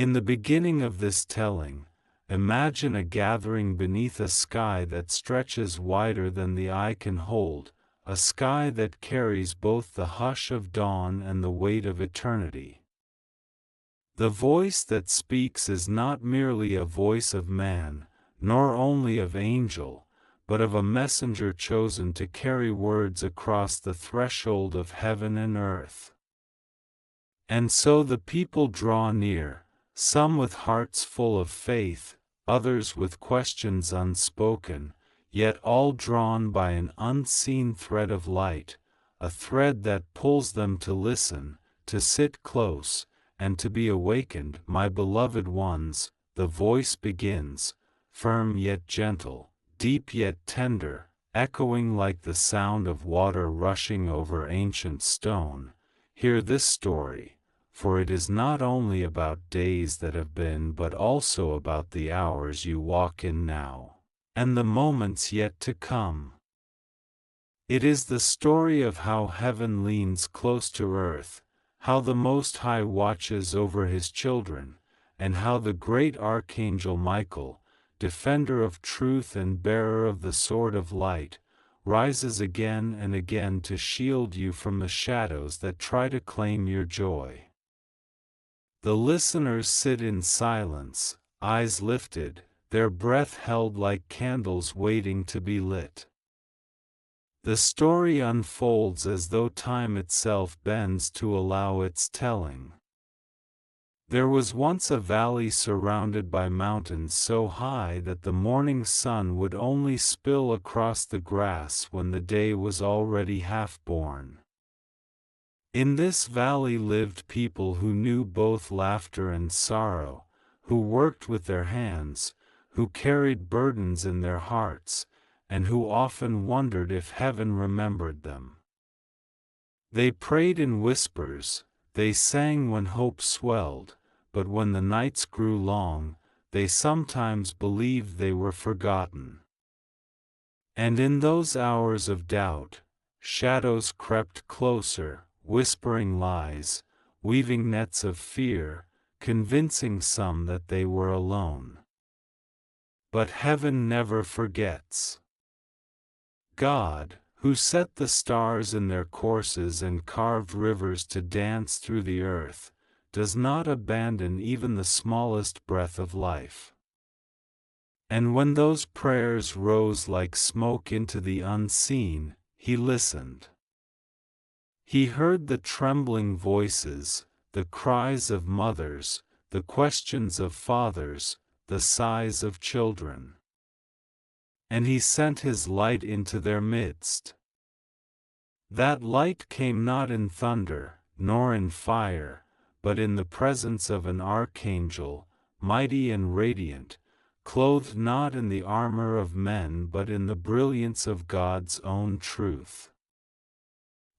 In the beginning of this telling, imagine a gathering beneath a sky that stretches wider than the eye can hold, a sky that carries both the hush of dawn and the weight of eternity. The voice that speaks is not merely a voice of man, nor only of angel, but of a messenger chosen to carry words across the threshold of heaven and earth. And so the people draw near, some with hearts full of faith, others with questions unspoken, yet all drawn by an unseen thread of light, a thread that pulls them to listen, to sit close, and to be awakened. My beloved ones, the voice begins, firm yet gentle, deep yet tender, echoing like the sound of water rushing over ancient stone. Hear this story, for it is not only about days that have been but also about the hours you walk in now, and the moments yet to come. It is the story of how heaven leans close to earth, how the Most High watches over His children, and how the great Archangel Michael, defender of truth and bearer of the sword of light, rises again and again to shield you from the shadows that try to claim your joy. The listeners sit in silence, eyes lifted, their breath held like candles waiting to be lit. The story unfolds as though time itself bends to allow its telling. There was once a valley surrounded by mountains so high that the morning sun would only spill across the grass when the day was already half born. In this valley lived people who knew both laughter and sorrow, who worked with their hands, who carried burdens in their hearts, and who often wondered if heaven remembered them. They prayed in whispers, they sang when hope swelled, but when the nights grew long, they sometimes believed they were forgotten. And in those hours of doubt, shadows crept closer, whispering lies, weaving nets of fear, convincing some that they were alone. But heaven never forgets. God, who set the stars in their courses and carved rivers to dance through the earth, does not abandon even the smallest breath of life. And when those prayers rose like smoke into the unseen, He listened. He heard the trembling voices, the cries of mothers, the questions of fathers, the sighs of children. And He sent His light into their midst. That light came not in thunder, nor in fire, but in the presence of an archangel, mighty and radiant, clothed not in the armor of men but in the brilliance of God's own truth.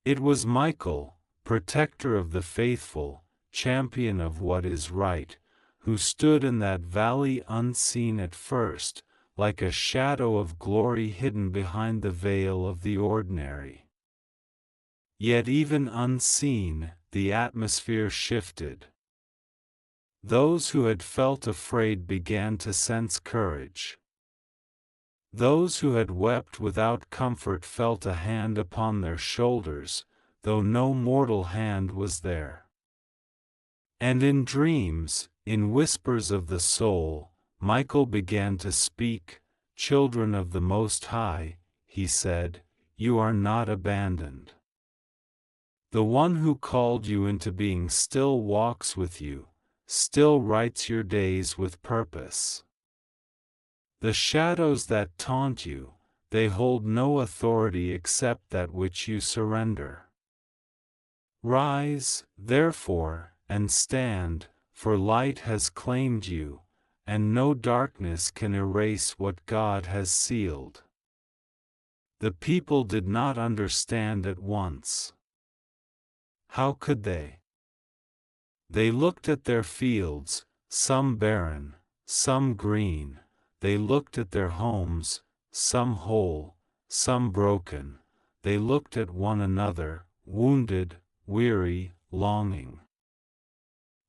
It was Michael, protector of the faithful, champion of what is right, who stood in that valley unseen at first, like a shadow of glory hidden behind the veil of the ordinary. Yet even unseen, the atmosphere shifted. Those who had felt afraid began to sense courage. Those who had wept without comfort felt a hand upon their shoulders, though no mortal hand was there. And in dreams, in whispers of the soul, Michael began to speak. Children of the Most High, he said, you are not abandoned. The one who called you into being still walks with you, still writes your days with purpose. The shadows that taunt you, they hold no authority except that which you surrender. Rise, therefore, and stand, for light has claimed you, and no darkness can erase what God has sealed. The people did not understand at once. How could they? They looked at their fields, some barren, some green. They looked at their homes, some whole, some broken. They looked at one another, wounded, weary, longing.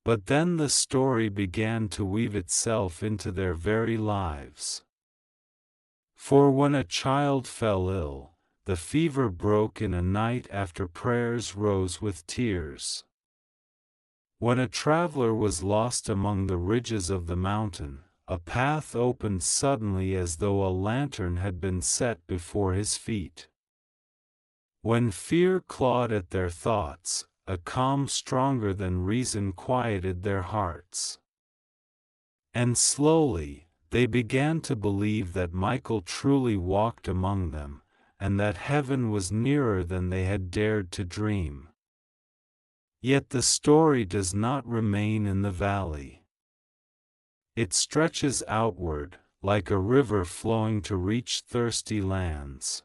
But then the story began to weave itself into their very lives. For when a child fell ill, the fever broke in a night after prayers rose with tears. When a traveler was lost among the ridges of the mountain, a path opened suddenly as though a lantern had been set before his feet. When fear clawed at their thoughts, a calm stronger than reason quieted their hearts. And slowly, they began to believe that Michael truly walked among them, and that heaven was nearer than they had dared to dream. Yet the story does not remain in the valley. It stretches outward, like a river flowing to reach thirsty lands.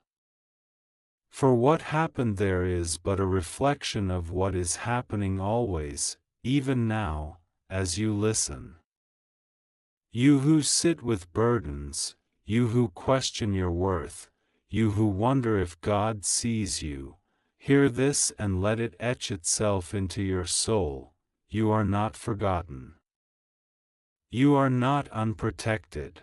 For what happened there is but a reflection of what is happening always, even now, as you listen. You who sit with burdens, you who question your worth, you who wonder if God sees you, hear this and let it etch itself into your soul: you are not forgotten. You are not unprotected.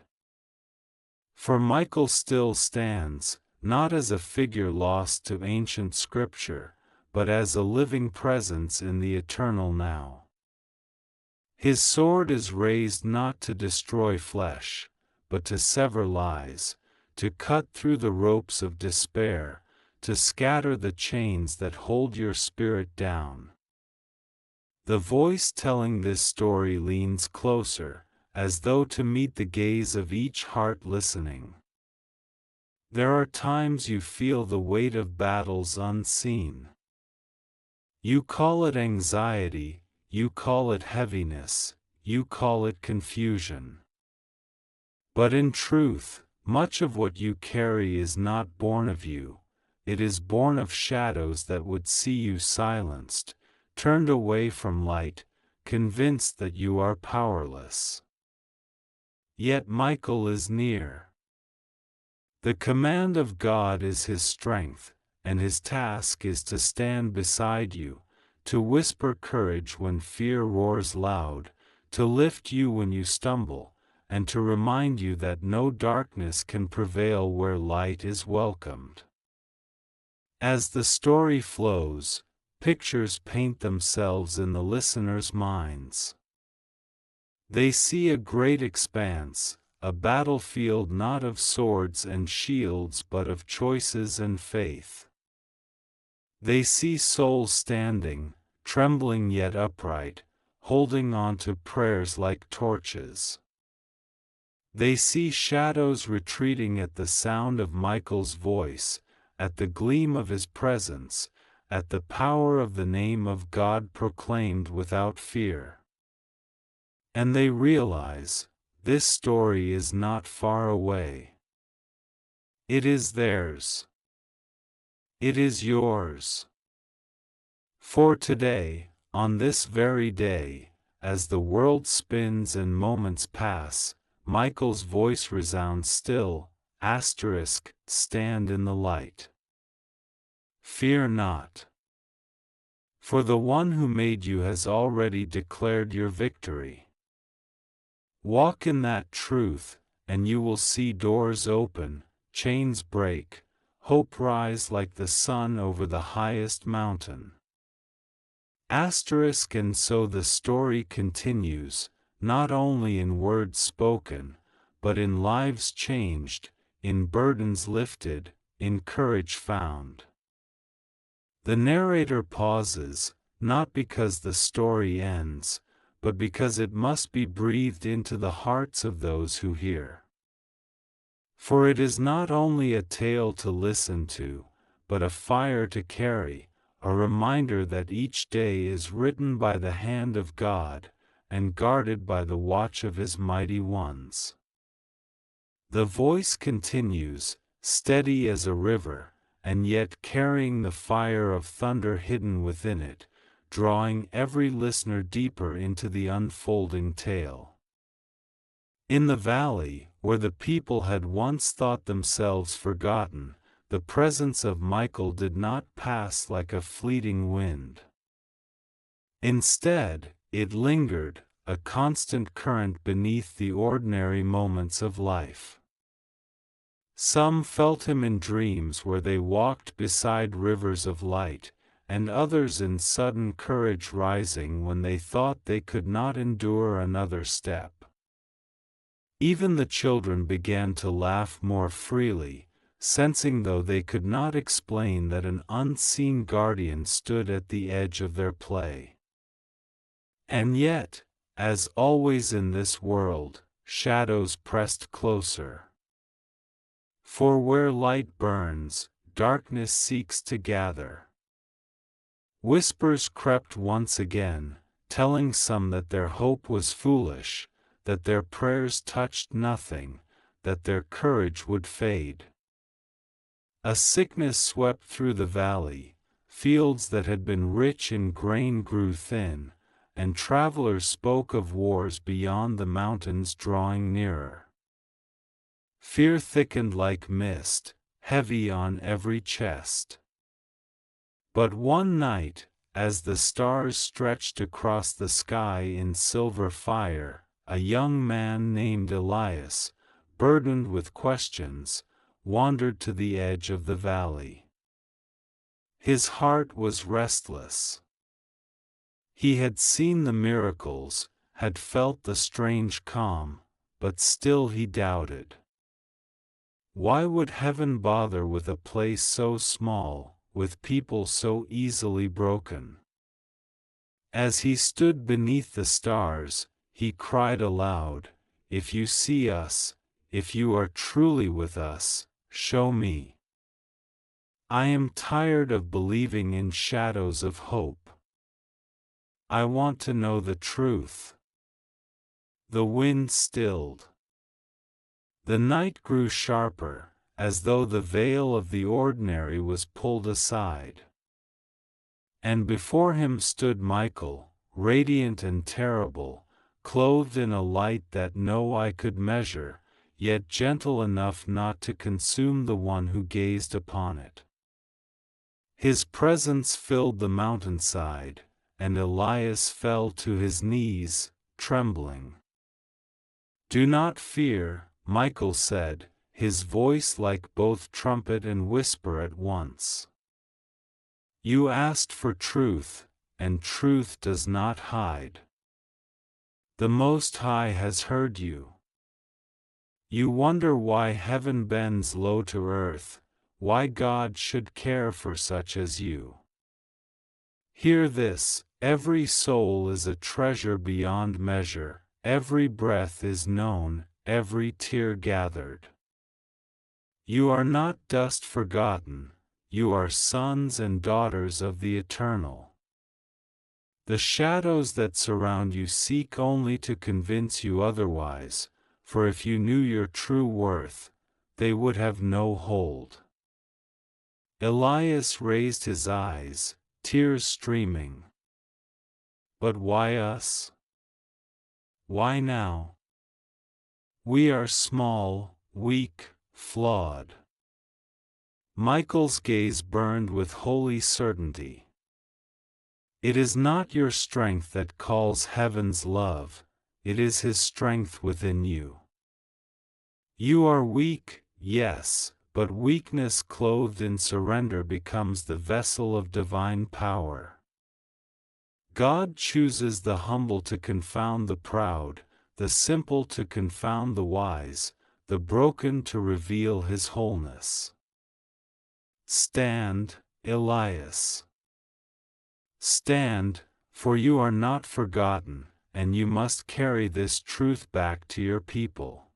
For Michael still stands, not as a figure lost to ancient scripture, but as a living presence in the eternal now. His sword is raised not to destroy flesh, but to sever lies, to cut through the ropes of despair, to scatter the chains that hold your spirit down. The voice telling this story leans closer, as though to meet the gaze of each heart listening. There are times you feel the weight of battles unseen. You call it anxiety, you call it heaviness, you call it confusion. But in truth, much of what you carry is not born of you, it is born of shadows that would see you silenced, turned away from light, convinced that you are powerless. Yet Michael is near. The command of God is his strength, and his task is to stand beside you, to whisper courage when fear roars loud, to lift you when you stumble, and to remind you that no darkness can prevail where light is welcomed. As the story flows, pictures paint themselves in the listeners' minds. They see a great expanse, a battlefield not of swords and shields but of choices and faith. They see souls standing, trembling yet upright, holding on to prayers like torches. They see shadows retreating at the sound of Michael's voice, at the gleam of his presence, at the power of the name of God proclaimed without fear. And they realize, this story is not far away. It is theirs. It is yours. For today, on this very day, as the world spins and moments pass, Michael's voice resounds still, *stand in the light. Fear not. For the one who made you has already declared your victory. Walk in that truth, and you will see doors open, chains break, hope rise like the sun over the highest mountain. And so the story continues, not only in words spoken, but in lives changed, in burdens lifted, in courage found. The narrator pauses, not because the story ends, but because it must be breathed into the hearts of those who hear. For it is not only a tale to listen to, but a fire to carry, a reminder that each day is written by the hand of God, and guarded by the watch of his mighty ones. The voice continues, steady as a river, and yet carrying the fire of thunder hidden within it, drawing every listener deeper into the unfolding tale. In the valley, where the people had once thought themselves forgotten, the presence of Michael did not pass like a fleeting wind. Instead, it lingered, a constant current beneath the ordinary moments of life. Some felt him in dreams where they walked beside rivers of light, and others in sudden courage rising when they thought they could not endure another step. Even the children began to laugh more freely, sensing though they could not explain that an unseen guardian stood at the edge of their play. And yet, as always in this world, shadows pressed closer. For where light burns, darkness seeks to gather. Whispers crept once again, telling some that their hope was foolish, that their prayers touched nothing, that their courage would fade. A sickness swept through the valley, fields that had been rich in grain grew thin, and travelers spoke of wars beyond the mountains drawing nearer. Fear thickened like mist, heavy on every chest. But one night, as the stars stretched across the sky in silver fire, a young man named Elias, burdened with questions, wandered to the edge of the valley. His heart was restless. He had seen the miracles, had felt the strange calm, but still he doubted. Why would heaven bother with a place so small, with people so easily broken? As he stood beneath the stars, he cried aloud, "If you see us, if you are truly with us, show me. I am tired of believing in shadows of hope. I want to know the truth." The wind stilled. The night grew sharper, as though the veil of the ordinary was pulled aside. And before him stood Michael, radiant and terrible, clothed in a light that no eye could measure, yet gentle enough not to consume the one who gazed upon it. His presence filled the mountainside, and Elias fell to his knees, trembling. "Do not fear," Michael said, his voice like both trumpet and whisper at once. "You asked for truth, and truth does not hide. The Most High has heard you. You wonder why heaven bends low to earth, why God should care for such as you. Hear this, every soul is a treasure beyond measure, every breath is known, every tear gathered. You are not dust forgotten, you are sons and daughters of the Eternal. The shadows that surround you seek only to convince you otherwise, for if you knew your true worth, they would have no hold." Elias raised his eyes, tears streaming. "But why us? Why now? We are small, weak, flawed." Michael's gaze burned with holy certainty. "It is not your strength that calls heaven's love, it is His strength within you. You are weak, yes, but weakness clothed in surrender becomes the vessel of divine power. God chooses the humble to confound the proud, the simple to confound the wise, the broken to reveal His wholeness. Stand, Elias. Stand, for you are not forgotten, and you must carry this truth back to your people."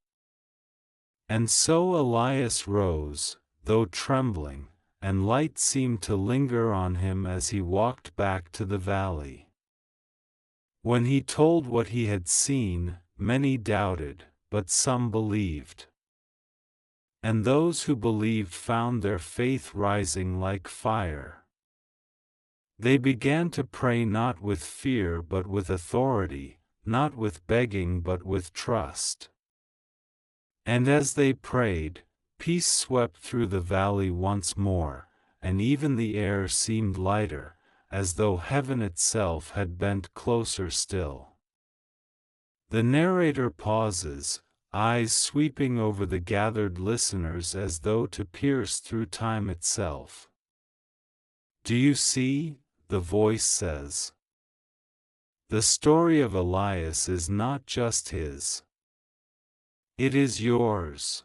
And so Elias rose, though trembling, and light seemed to linger on him as he walked back to the valley. When he told what he had seen, many doubted, but some believed. And those who believed found their faith rising like fire. They began to pray not with fear but with authority, not with begging but with trust. And as they prayed, peace swept through the valley once more, and even the air seemed lighter, as though heaven itself had bent closer still. The narrator pauses, eyes sweeping over the gathered listeners as though to pierce through time itself. "Do you see?" the voice says. "The story of Elias is not just his. It is yours.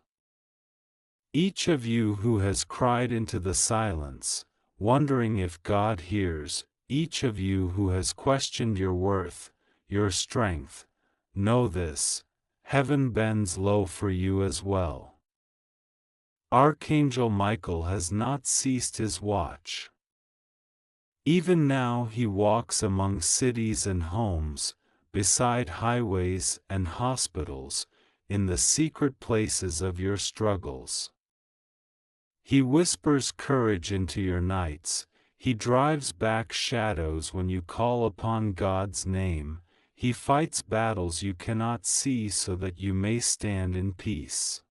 Each of you who has cried into the silence, wondering if God hears, each of you who has questioned your worth, your strength, know this: heaven bends low for you as well. Archangel Michael has not ceased his watch. Even now he walks among cities and homes, beside highways and hospitals, in the secret places of your struggles. He whispers courage into your nights, he drives back shadows when you call upon God's name, he fights battles you cannot see so that you may stand in peace."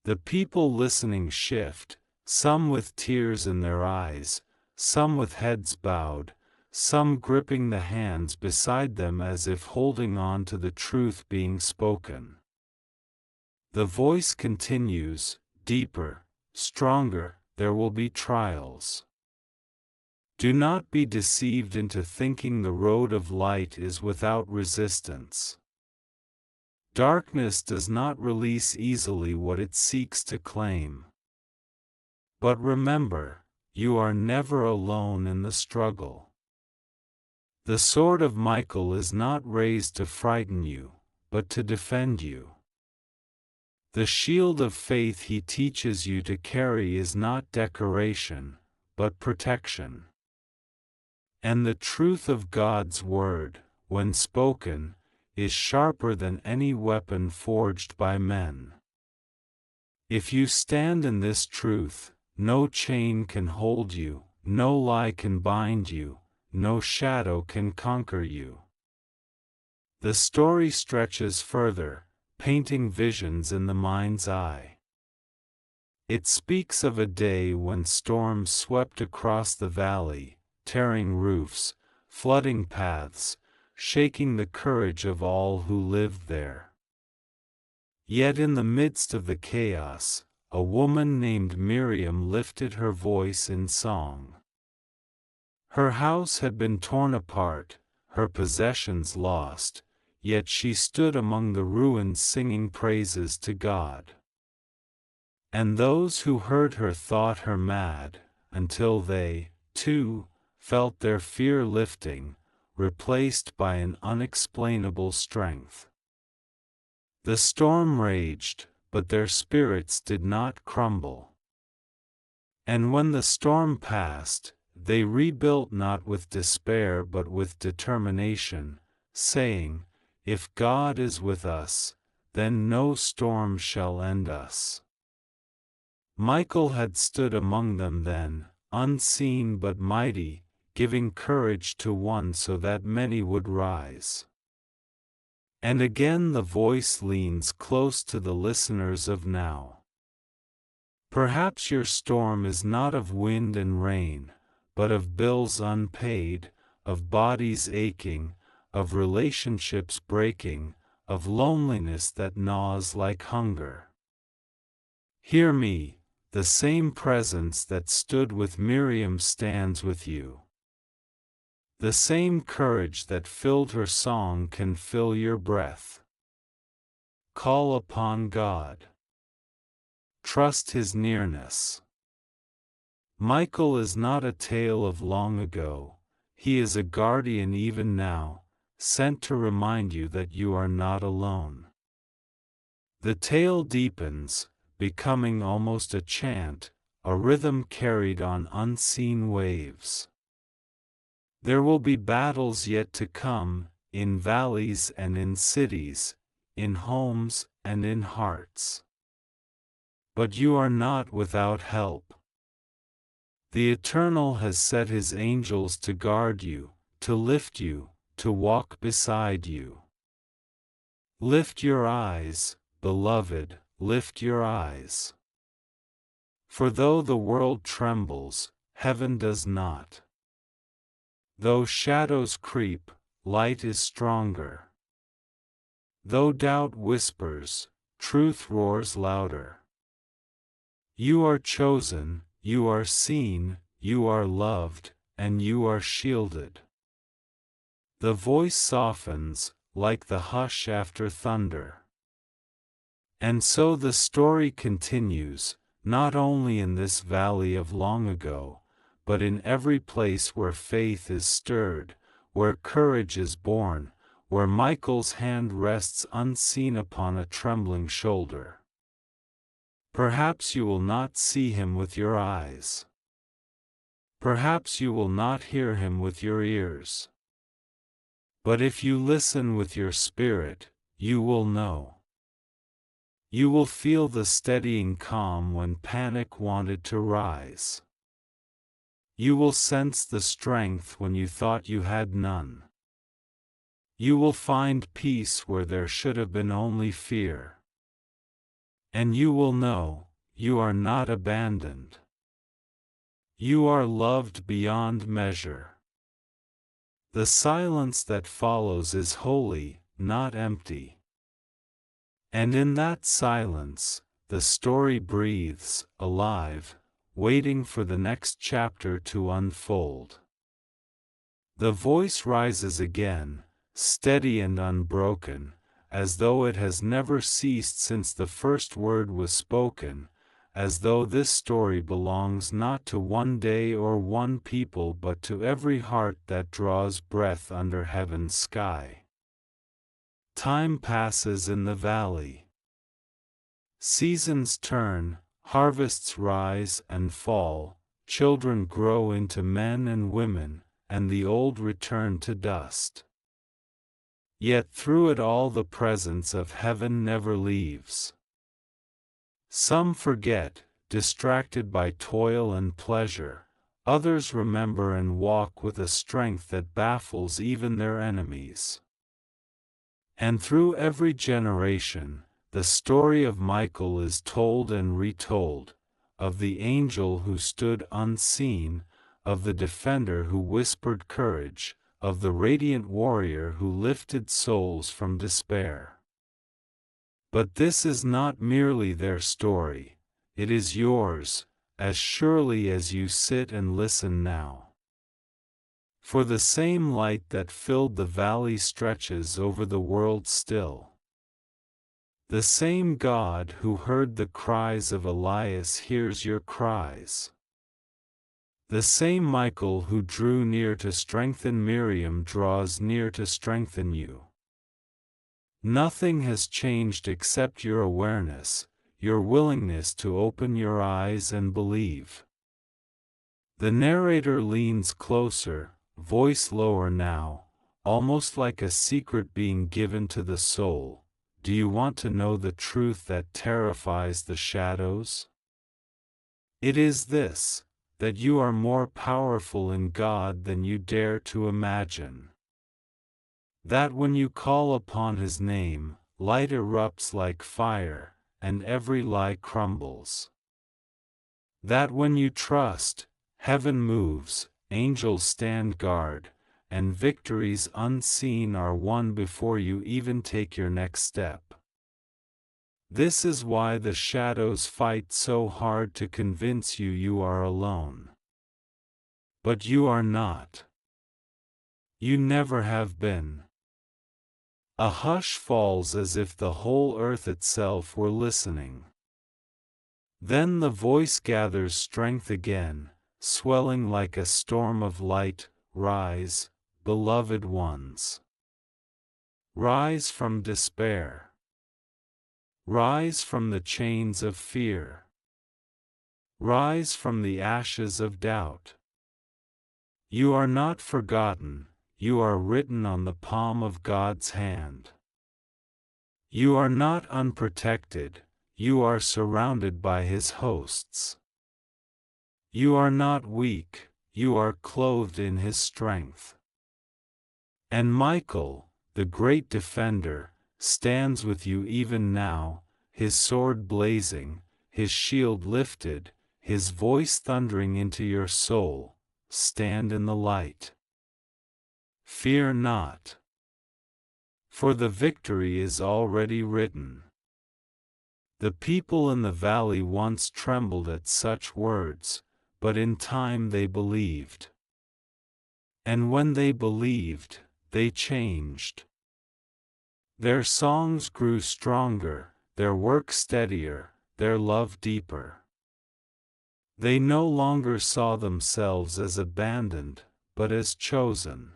The people listening shift, some with tears in their eyes, some with heads bowed, some gripping the hands beside them as if holding on to the truth being spoken. The voice continues, deeper, stronger: "There will be trials. Do not be deceived into thinking the road of light is without resistance. Darkness does not release easily what it seeks to claim. But remember, you are never alone in the struggle. The sword of Michael is not raised to frighten you, but to defend you. The shield of faith he teaches you to carry is not decoration, but protection. And the truth of God's word, when spoken, is sharper than any weapon forged by men. If you stand in this truth, no chain can hold you, no lie can bind you, no shadow can conquer you." The story stretches further, painting visions in the mind's eye. It speaks of a day when storms swept across the valley, tearing roofs, flooding paths, shaking the courage of all who lived there. Yet in the midst of the chaos, a woman named Miriam lifted her voice in song. Her house had been torn apart, her possessions lost, yet she stood among the ruins singing praises to God. And those who heard her thought her mad, until they, too, felt their fear lifting, replaced by an unexplainable strength. The storm raged, but their spirits did not crumble. And when the storm passed, they rebuilt not with despair but with determination, saying, "If God is with us, then no storm shall end us." Michael had stood among them then, unseen but mighty, giving courage to one so that many would rise. And again the voice leans close to the listeners of now. Perhaps your storm is not of wind and rain, but of bills unpaid, of bodies aching, of relationships breaking, of loneliness that gnaws like hunger. Hear me, the same presence that stood with Miriam stands with you. The same courage that filled her song can fill your breath. Call upon God. Trust His nearness. Michael is not a tale of long ago, he is a guardian even now, sent to remind you that you are not alone. The tale deepens, becoming almost a chant, a rhythm carried on unseen waves. There will be battles yet to come, in valleys and in cities, in homes and in hearts. But you are not without help. The Eternal has set His angels to guard you, to lift you, to walk beside you. Lift your eyes, beloved, lift your eyes. For though the world trembles, heaven does not. Though shadows creep, light is stronger. Though doubt whispers, truth roars louder. You are chosen, you are seen, you are loved, and you are shielded. The voice softens, like the hush after thunder. And so the story continues, not only in this valley of long ago, but in every place where faith is stirred, where courage is born, where Michael's hand rests unseen upon a trembling shoulder. Perhaps you will not see him with your eyes. Perhaps you will not hear him with your ears. But if you listen with your spirit, you will know. You will feel the steadying calm when panic wanted to rise. You will sense the strength when you thought you had none. You will find peace where there should have been only fear. And you will know, you are not abandoned. You are loved beyond measure. The silence that follows is holy, not empty. And in that silence, the story breathes, alive, waiting for the next chapter to unfold. The voice rises again, steady and unbroken, as though it has never ceased since the first word was spoken, as though this story belongs not to one day or one people but to every heart that draws breath under heaven's sky. Time passes in the valley. Seasons turn, harvests rise and fall, children grow into men and women, and the old return to dust. Yet through it all the presence of heaven never leaves. Some forget, distracted by toil and pleasure, others remember and walk with a strength that baffles even their enemies. And through every generation, the story of Michael is told and retold, of the angel who stood unseen, of the defender who whispered courage, of the radiant warrior who lifted souls from despair. But this is not merely their story, it is yours, as surely as you sit and listen now. For the same light that filled the valley stretches over the world still. The same God who heard the cries of Elias hears your cries. The same Michael who drew near to strengthen Miriam draws near to strengthen you. Nothing has changed except your awareness, your willingness to open your eyes and believe. The narrator leans closer, voice lower now, almost like a secret being given to the soul. Do you want to know the truth that terrifies the shadows? It is this, that you are more powerful in God than you dare to imagine. That when you call upon His name, light erupts like fire, and every lie crumbles. That when you trust, heaven moves, angels stand guard, and victories unseen are won before you even take your next step. This is why the shadows fight so hard to convince you you are alone. But you are not. You never have been. A hush falls as if the whole earth itself were listening. Then the voice gathers strength again, swelling like a storm of light. Rise, beloved ones. Rise from despair. Rise from the chains of fear. Rise from the ashes of doubt. You are not forgotten, you are written on the palm of God's hand. You are not unprotected, you are surrounded by His hosts. You are not weak, you are clothed in His strength. And Michael, the great defender, stands with you even now, his sword blazing, his shield lifted, his voice thundering into your soul. Stand in the light. Fear not, for the victory is already written. The people in the valley once trembled at such words, but in time they believed. And when they believed, they changed. Their songs grew stronger, their work steadier, their love deeper. They no longer saw themselves as abandoned, but as chosen.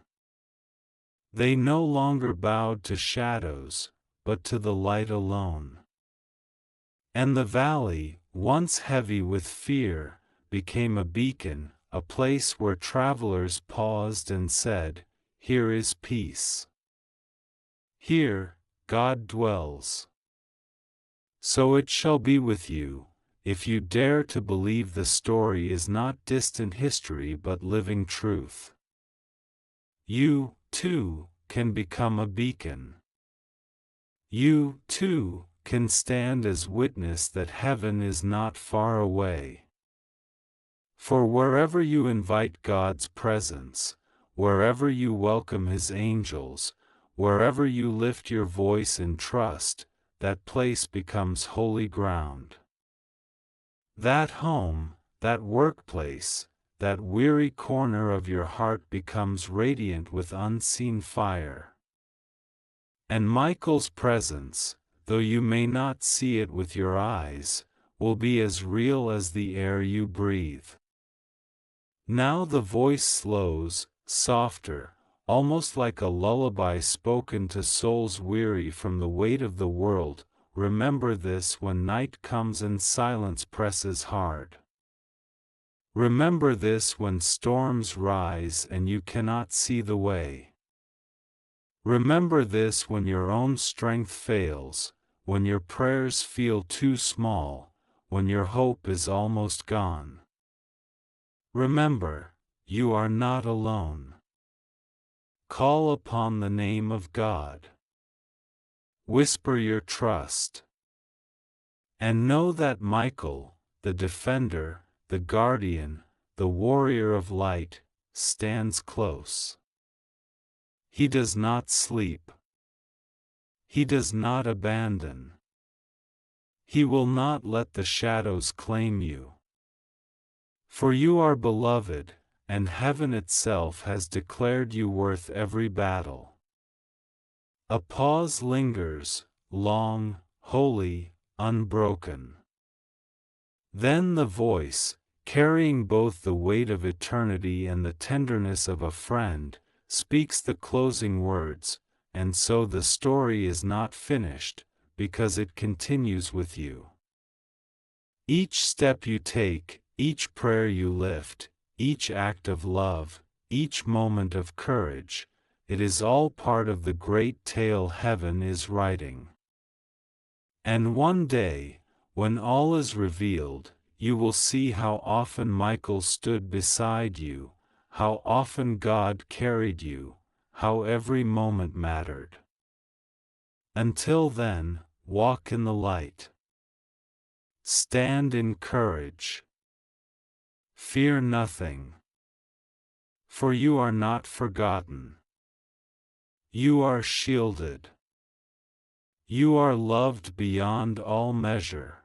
They no longer bowed to shadows, but to the light alone. And the valley, once heavy with fear, became a beacon, a place where travelers paused and said, "Here is peace. Here, God dwells." So it shall be with you, if you dare to believe the story is not distant history but living truth. You, too, can become a beacon. You, too, can stand as witness that heaven is not far away. For wherever you invite God's presence, wherever you welcome His angels, wherever you lift your voice in trust, that place becomes holy ground. That home, that workplace, that weary corner of your heart becomes radiant with unseen fire. And Michael's presence, though you may not see it with your eyes, will be as real as the air you breathe. Now the voice slows, softer, almost like a lullaby spoken to souls weary from the weight of the world. Remember this when night comes and silence presses hard. Remember this when storms rise and you cannot see the way. Remember this when your own strength fails, when your prayers feel too small, when your hope is almost gone. Remember, you are not alone. Call upon the name of God. Whisper your trust. And know that Michael, the defender, the guardian, the warrior of light, stands close. He does not sleep. He does not abandon. He will not let the shadows claim you. For you are beloved, and heaven itself has declared you worth every battle. A pause lingers, long, holy, unbroken. Then the voice, carrying both the weight of eternity and the tenderness of a friend, speaks the closing words, and so the story is not finished, because it continues with you. Each step you take, each prayer you lift, each act of love, each moment of courage, it is all part of the great tale heaven is writing. And one day, when all is revealed, you will see how often Michael stood beside you, how often God carried you, how every moment mattered. Until then, walk in the light. Stand in courage. Fear nothing. For you are not forgotten. You are shielded. You are loved beyond all measure.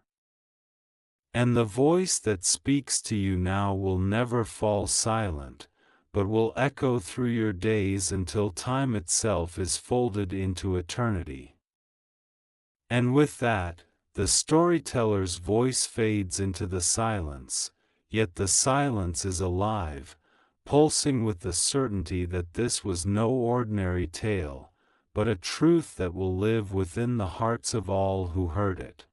And the voice that speaks to you now will never fall silent, but will echo through your days until time itself is folded into eternity. And with that, the storyteller's voice fades into the silence, yet the silence is alive, pulsing with the certainty that this was no ordinary tale, but a truth that will live within the hearts of all who heard it.